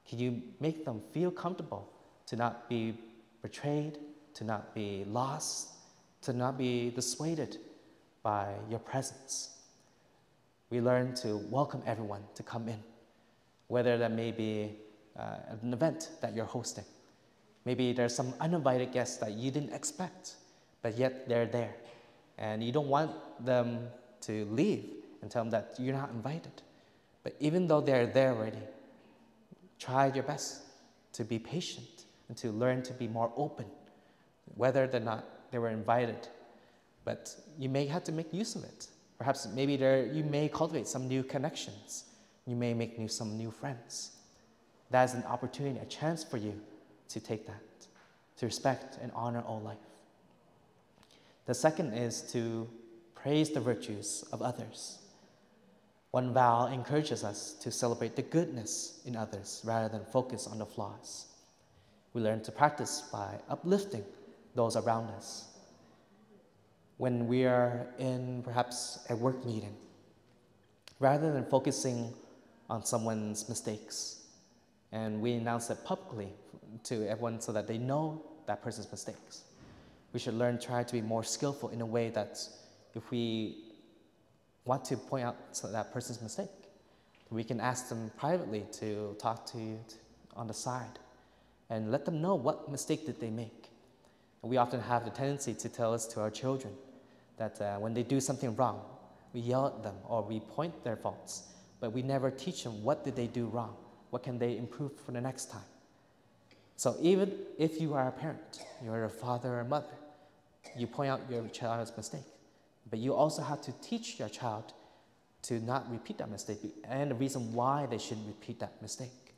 Can you make them feel comfortable to not be betrayed, to not be lost, to not be dissuaded by your presence? We learn to welcome everyone to come in, whether that may be an event that you're hosting. Maybe there's some uninvited guests that you didn't expect, but yet they're there. And you don't want them to leave and tell them that you're not invited. But even though they're there already, try your best to be patient and to learn to be more open, whether or not they were invited. But you may have to make use of it. Perhaps maybe you may cultivate some new connections. You may make some new friends. That is an opportunity, a chance for you to take that, to respect and honor all life. The second is to praise the virtues of others. One vow encourages us to celebrate the goodness in others rather than focus on the flaws. We learn to practice by uplifting those around us. When we are in perhaps a work meeting, rather than focusing on someone's mistakes, and we announce it publicly to everyone so that they know that person's mistakes, we should learn to try to be more skillful in a way that if we want to point out that person's mistake, we can ask them privately to talk to you on the side and let them know what mistake did they make. And we often have the tendency to tell us to our children that when they do something wrong, we yell at them or we point their faults, but we never teach them what did they do wrong, what can they improve for the next time. So even if you are a parent, you're a father or mother, you point out your child's mistake, but you also have to teach your child to not repeat that mistake and the reason why they shouldn't repeat that mistake.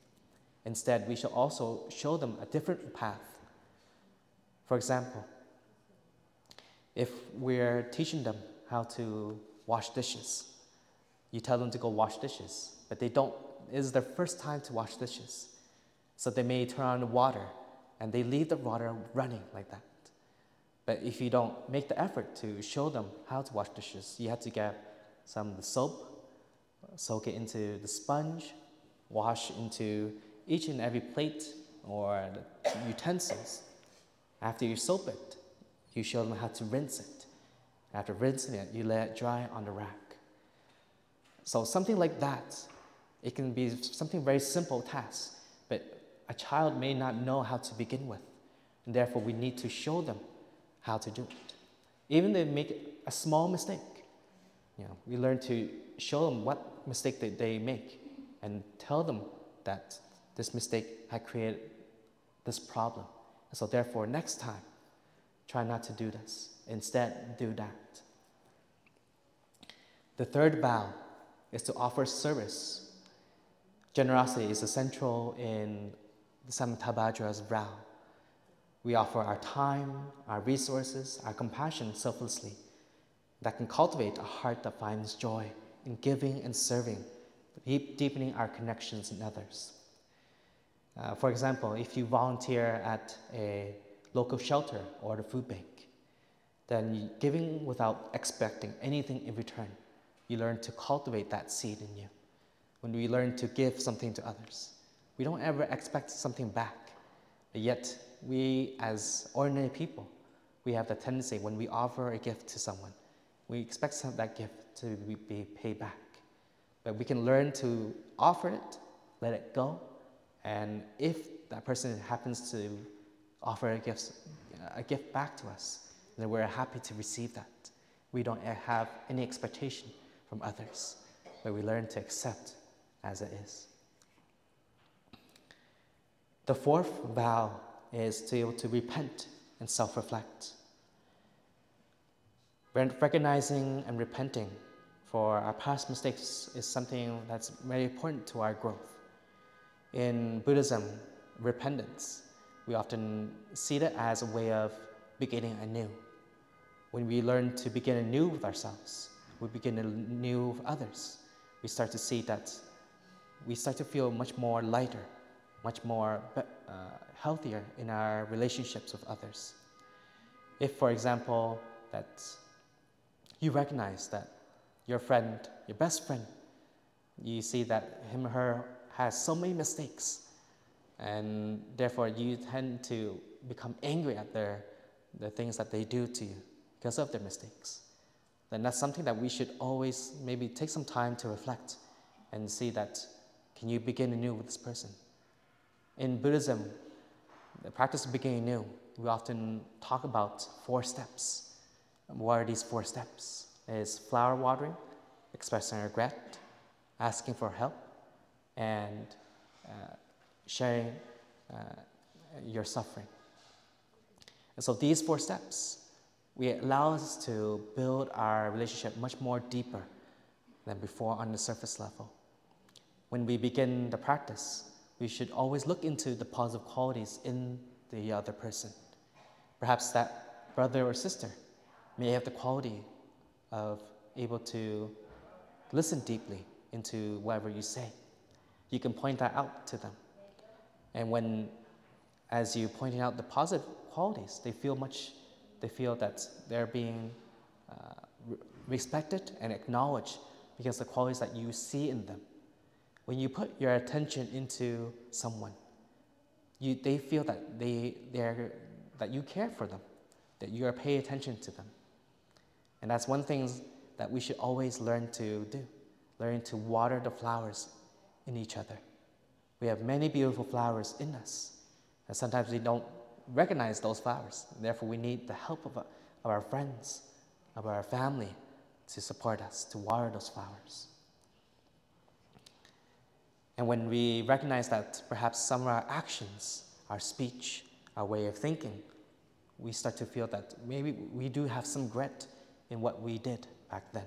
Instead, we should also show them a different path. For example, if we're teaching them how to wash dishes, you tell them to go wash dishes, but they don't, it is their first time to wash dishes. So they may turn on the water and they leave the water running like that. But if you don't make the effort to show them how to wash dishes, you have to get some of the soap, soak it into the sponge, wash into each and every plate or the utensils. After you soap it, you show them how to rinse it. After rinsing it, you let it dry on the rack. So something like that, it can be something very simple task, but a child may not know how to begin with. And therefore, we need to show them how to do it. Even if they make a small mistake, we learn to show them what mistake they make and tell them that this mistake had created this problem. And so therefore, next time, try not to do this. Instead, do that. The third vow is to offer service. Generosity is essential in the Samantabhadra's vow. We offer our time, our resources, our compassion selflessly that can cultivate a heart that finds joy in giving and serving deepening our connections in others. For example, if you volunteer at a local shelter or the food bank, then giving without expecting anything in return, you learn to cultivate that seed in you. When we learn to give something to others, we don't ever expect something back. But yet, we as ordinary people, we have the tendency when we offer a gift to someone, we expect that gift to be paid back. But we can learn to offer it, let it go, and if that person happens to offer a gift back to us, then we're happy to receive that. We don't have any expectation from others, but we learn to accept as it is. The fourth vow is to repent and self-reflect. Recognizing and repenting for our past mistakes is something that's very important to our growth. In Buddhism, repentance, we often see that as a way of beginning anew. When we learn to begin anew with ourselves, we begin anew with others, we start to see that we start to feel much more lighter, much more healthier in our relationships with others. If, for example, that you recognize that your friend, your best friend, you see that him or her has so many mistakes, and therefore you tend to become angry at the things that they do to you because of their mistakes, then that's something that we should always maybe take some time to reflect and see that, can you begin anew with this person? In Buddhism, the practice of beginning anew, we often talk about 4 steps. What are these 4 steps? Is flower watering, expressing regret, asking for help, and sharing your suffering. And so these 4 steps, we allow us to build our relationship much more deeper than before on the surface level. When we begin the practice, we should always look into the positive qualities in the other person. Perhaps that brother or sister may have the quality of able to listen deeply into whatever you say. You can point that out to them. And as you pointing out the positive qualities, they feel that they're being respected and acknowledged because of the qualities that you see in them. When you put your attention into someone, they feel that that you care for them, that you are paying attention to them. And that's one thing that we should always learn to do, learn to water the flowers in each other. We have many beautiful flowers in us, and sometimes we don't recognize those flowers. Therefore, we need the help of our friends, of our family, to support us, to water those flowers. And when we recognize that perhaps some of our actions, our speech, our way of thinking, we start to feel that maybe we do have some regret in what we did back then.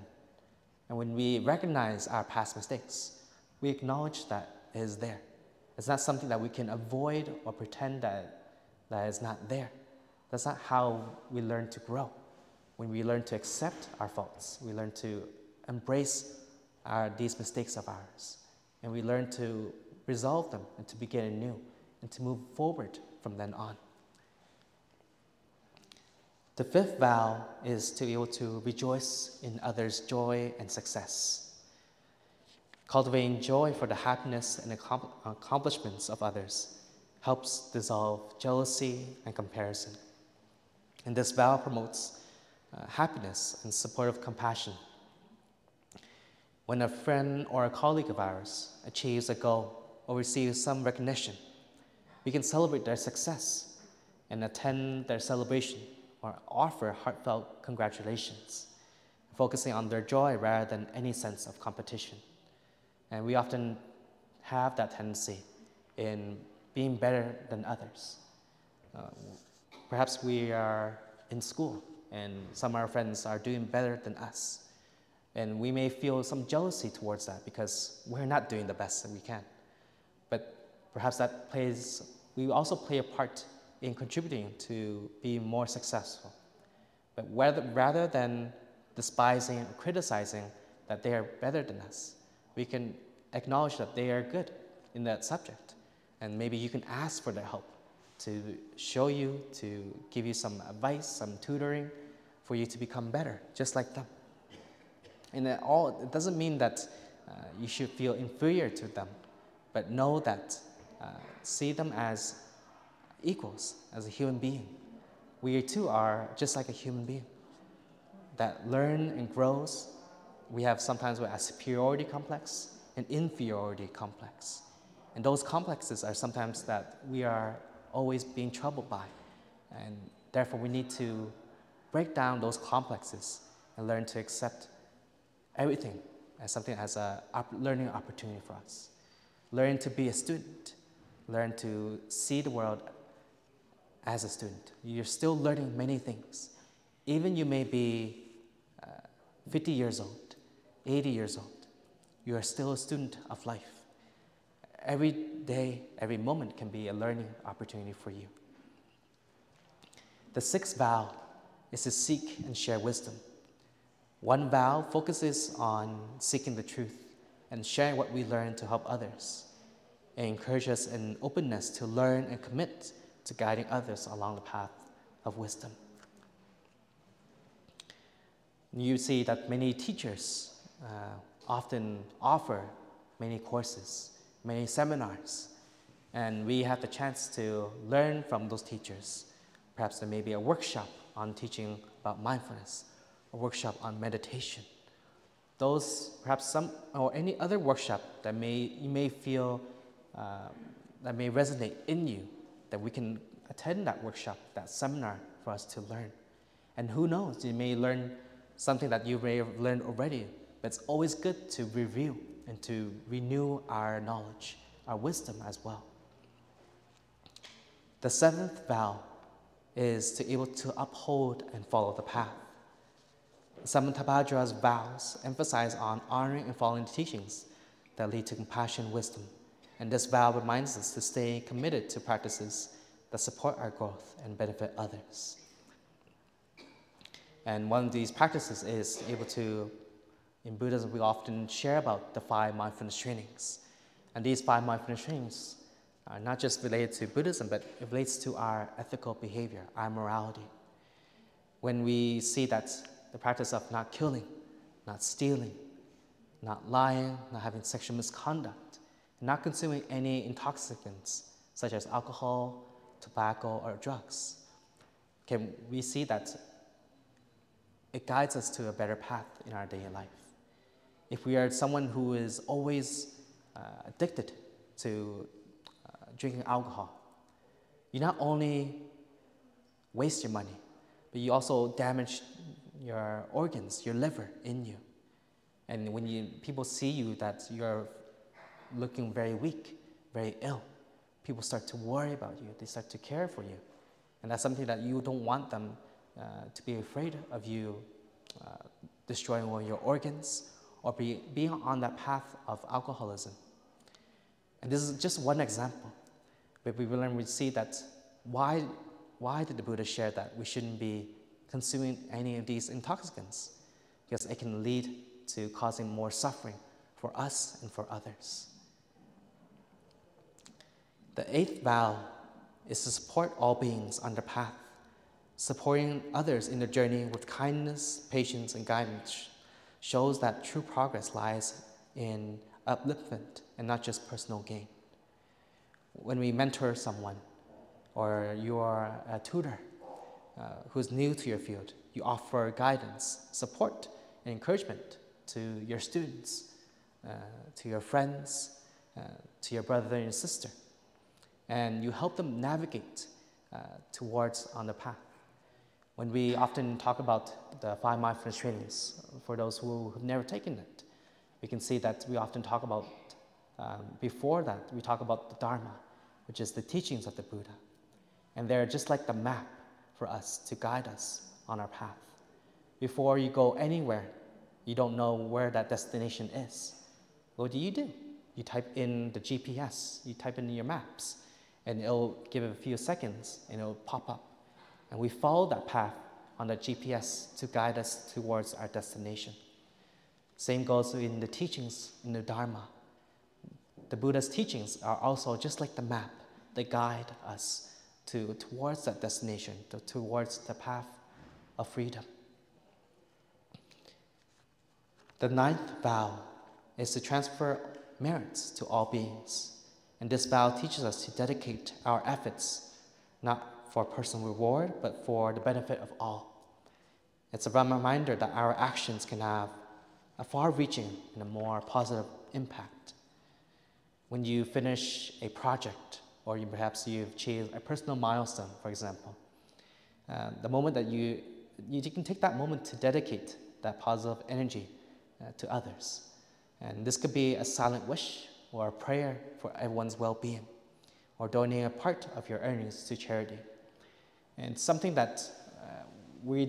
And when we recognize our past mistakes, we acknowledge that it is there. It's not something that we can avoid or pretend that is not there. That's not how we learn to grow. When we learn to accept our faults, we learn to embrace these mistakes of ours, and we learn to resolve them and to begin anew and to move forward from then on. The 5th vow is to be able to rejoice in others' joy and success. Cultivating joy for the happiness and accomplishments of others helps dissolve jealousy and comparison. And this vow promotes happiness and supportive compassion. When a friend or a colleague of ours achieves a goal or receives some recognition, we can celebrate their success and attend their celebration or offer heartfelt congratulations, focusing on their joy rather than any sense of competition. And we often have that tendency in being better than others. Perhaps we are in school and some of our friends are doing better than us. And we may feel some jealousy towards that because we're not doing the best that we can. But perhaps we also play a part in contributing to being more successful. But rather than despising or criticizing that they are better than us, we can acknowledge that they are good in that subject. And maybe you can ask for their help to show you, to give you some advice, some tutoring for you to become better, just like them. And it doesn't mean that you should feel inferior to them, but know that, see them as equals, as a human being. We too are just like a human being that learn and grows. We have sometimes a superiority complex, an inferiority complex. And those complexes are sometimes that we are always being troubled by. And therefore we need to break down those complexes and learn to accept everything as something as a learning opportunity for us. Learn to be a student. Learn to see the world as a student. You're still learning many things. Even you may be 50 years old, 80 years old, you are still a student of life. Every day, every moment can be a learning opportunity for you. The sixth vow is to seek and share wisdom. One vow focuses on seeking the truth and sharing what we learn to help others. It encourages an openness to learn and commit to guiding others along the path of wisdom. You see that many teachers often offer many courses, many seminars, and we have the chance to learn from those teachers. Perhaps there may be a workshop on teaching about mindfulness, a workshop on meditation. Those, perhaps some, or any other workshop that you may feel that may resonate in you, that we can attend that workshop, that seminar for us to learn. And who knows, you may learn something that you may have learned already, but it's always good to review and to renew our knowledge, our wisdom as well. The seventh vow is to be able to uphold and follow the path. Samantabhadra's vows emphasize on honoring and following the teachings that lead to compassion and wisdom. And this vow reminds us to stay committed to practices that support our growth and benefit others. And one of these practices is able to, in Buddhism, we often share about the 5 mindfulness trainings. And these 5 mindfulness trainings are not just related to Buddhism, but it relates to our ethical behavior, our morality. When we see that the practice of not killing, not stealing, not lying, not having sexual misconduct, not consuming any intoxicants such as alcohol, tobacco, or drugs, we see that it guides us to a better path in our daily life. If we are someone who is always addicted to drinking alcohol, you not only waste your money, but you also damage your organs, your liver in you. And when people see you that you're looking very weak, very ill, people start to worry about you. They start to care for you. And that's something that you don't want them to be afraid of you destroying all your organs or being on that path of alcoholism. And this is just one example. But we see that why did the Buddha share that we shouldn't be consuming any of these intoxicants? Because it can lead to causing more suffering for us and for others. The 8th vow is to support all beings on their path. Supporting others in their journey with kindness, patience, and guidance shows that true progress lies in upliftment and not just personal gain. When we mentor someone, or you are a tutor who's new to your field, you offer guidance, support, and encouragement to your students, to your friends, to your brother and your sister. And you help them navigate towards on the path. When we often talk about the 5 mindfulness trainings, for those who have never taken it, we can see that we often talk about, before that, we talk about the Dharma, which is the teachings of the Buddha. And they're just like the map for us to guide us on our path. Before you go anywhere, you don't know where that destination is. What do? You type in the GPS, you type in your maps, and it'll give it a few seconds and it'll pop up. And we follow that path on the GPS to guide us towards our destination. Same goes in the teachings in the Dharma. the Buddha's teachings are also just like the map. They guide us towards that destination, towards the path of freedom. The ninth vow is to transfer merits to all beings. And this vow teaches us to dedicate our efforts, not for personal reward, but for the benefit of all. It's a reminder that our actions can have a far-reaching and a more positive impact. When you finish a project, or perhaps you've achieved a personal milestone, for example, the moment that you can take that moment to dedicate that positive energy to others. And this could be a silent wish or a prayer for everyone's well-being, or donating a part of your earnings to charity. And something that we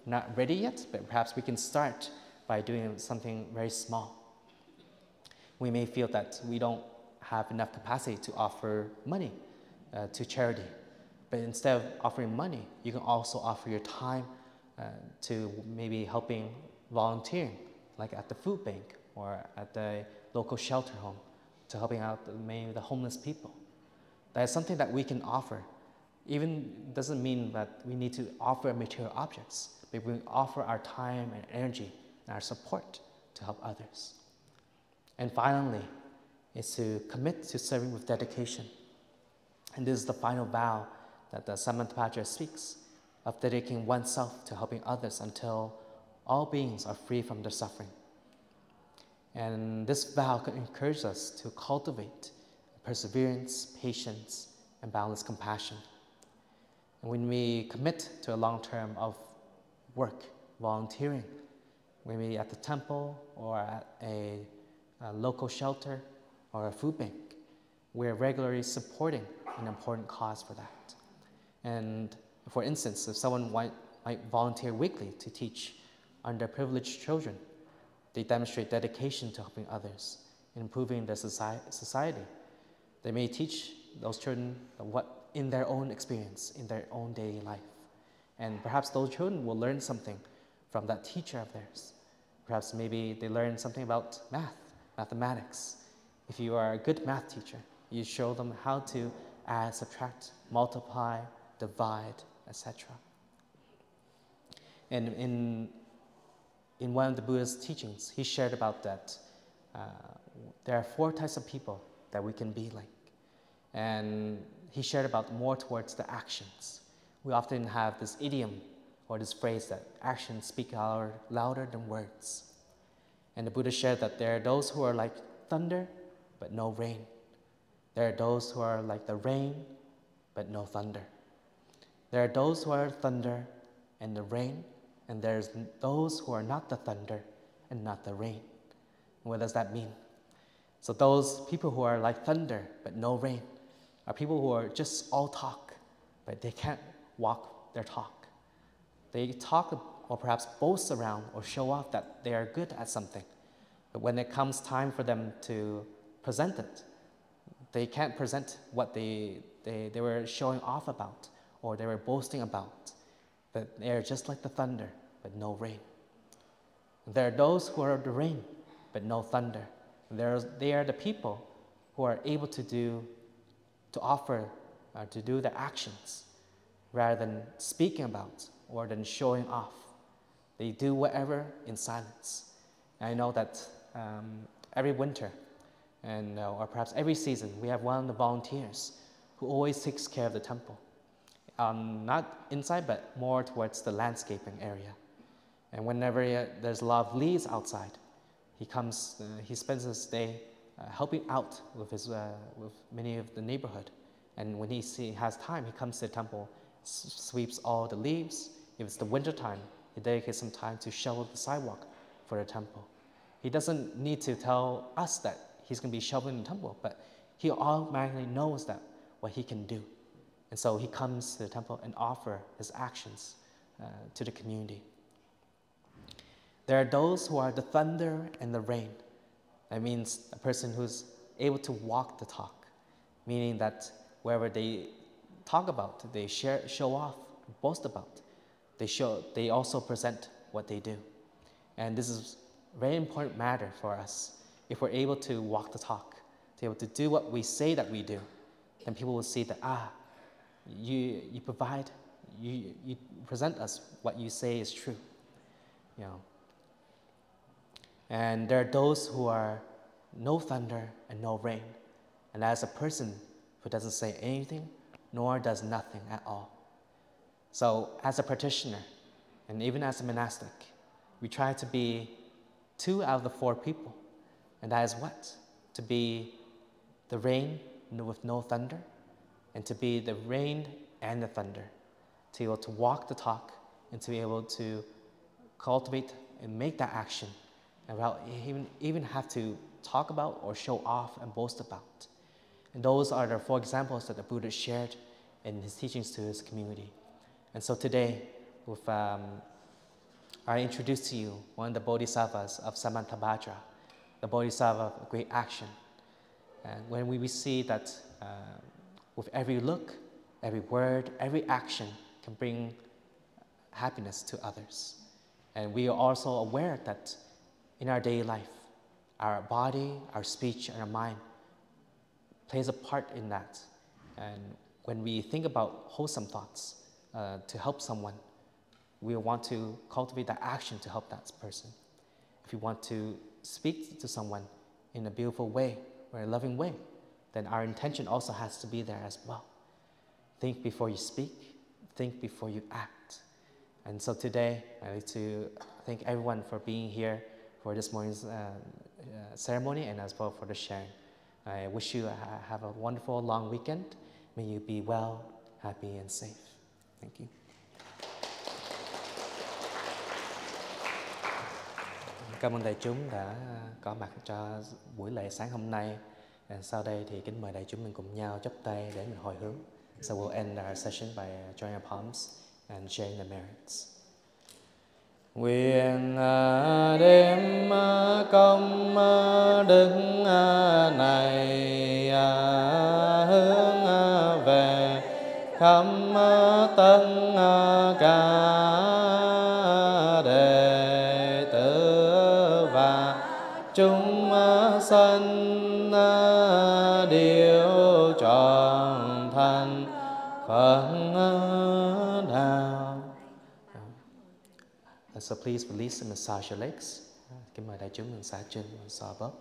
not ready yet, but perhaps we can start by doing something very small. We may feel that we don't have enough capacity to offer money to charity, but instead of offering money, you can also offer your time to maybe helping volunteering, like at the food bank or at the local shelter home, to helping out maybe the homeless people. That is something that we can offer. Even doesn't mean that we need to offer material objects, but we offer our time and energy and our support to help others. And finally, is to commit to serving with dedication. And this is the final vow that the Samantabhadra speaks of, dedicating oneself to helping others until all beings are free from their suffering. And this vow encourages us to cultivate perseverance, patience, and boundless compassion. And when we commit to a long term of work, volunteering, maybe at the temple or at a local shelter or a food bank, we're regularly supporting an important cause for that. And for instance, if someone might volunteer weekly to teach underprivileged children, they demonstrate dedication to helping others, improving their society. They may teach those children what in their own experience, in their own daily life. And perhaps those children will learn something from that teacher of theirs. Perhaps maybe they learn something about mathematics. If you are a good math teacher, you show them how to add, subtract, multiply, divide, etc. And in one of the Buddha's teachings, he shared about that there are 4 types of people that we can be like. And he shared about more towards the actions. We often have this idiom or this phrase that actions speak louder than words. And the Buddha shared that there are those who are like thunder, but no rain. There are those who are like the rain, but no thunder. There are those who are thunder and the rain, and there's those who are not the thunder and not the rain. And what does that mean? So those people who are like thunder, but no rain, are people who are just all talk, but they can't walk their talk. They talk or perhaps boast around or show off that they are good at something. But when it comes time for them to present it, they can't present what they were showing off about or they were boasting about. But they are just like the thunder, but no rain. There are those who are the rain, but no thunder. They are the people who are able to do the actions rather than speaking about or than showing off. They do whatever in silence. And I know that every winter or perhaps every season, we have one of the volunteers who always takes care of the temple. Not inside, but more towards the landscaping area. And whenever there's a lot of leaves outside, he spends his day helping out with many of the neighborhood. And when he has time, he comes to the temple, sweeps all the leaves. If it's the winter time, he dedicates some time to shovel the sidewalk for the temple. He doesn't need to tell us that he's going to be shoveling the temple, but he automatically knows that what he can do. And so he comes to the temple and offers his actions to the community. There are those who are the thunder and the rain. That means a person who's able to walk the talk, meaning that wherever they talk about, they show off, boast about, they also present what they do. And this is a very important matter for us. If we're able to walk the talk, to be able to do what we say that we do, then people will see that, you provide, you present us what you say is true, you know. And there are those who are no thunder and no rain. And as a person who doesn't say anything, nor does nothing at all. So as a practitioner, and even as a monastic, we try to be 2 out of the 4 people. And that is what? To be the rain with no thunder, and to be the rain and the thunder. To be able to walk the talk, and to be able to cultivate and make that action, and without even have to talk about or show off and boast about. And those are the 4 examples that the Buddha shared in his teachings to his community. And so today, I introduce to you one of the bodhisattvas of Samantabhadra, the bodhisattva of great action. And when we see that with every look, every word, every action can bring happiness to others. And we are also aware that in our daily life, our body, our speech, and our mind plays a part in that. And when we think about wholesome thoughts to help someone, we want to cultivate that action to help that person. If we want to speak to someone in a beautiful way or a loving way, then our intention also has to be there as well. Think before you speak, think before you act. And so today, I'd like to thank everyone for being here for this morning's ceremony and as well for the sharing. I wish you have a wonderful long weekend. May you be well, happy, and safe. Thank you. Cảm ơn đại chúng đã có mặt cho buổi lễ sáng hôm nay. Sau đây thì kính mời đại chúng mình cùng nhau chắp tay để mình hồi hướng. So we'll end our session by joining our palms and sharing the merits. Nguyện đêm công đức này hướng về khắp tất cả đệ tử và chúng sanh đều trọn thành Phật đạo. So please release and massage your legs. Kính mời đại chúng mình xả chân, xả bóp.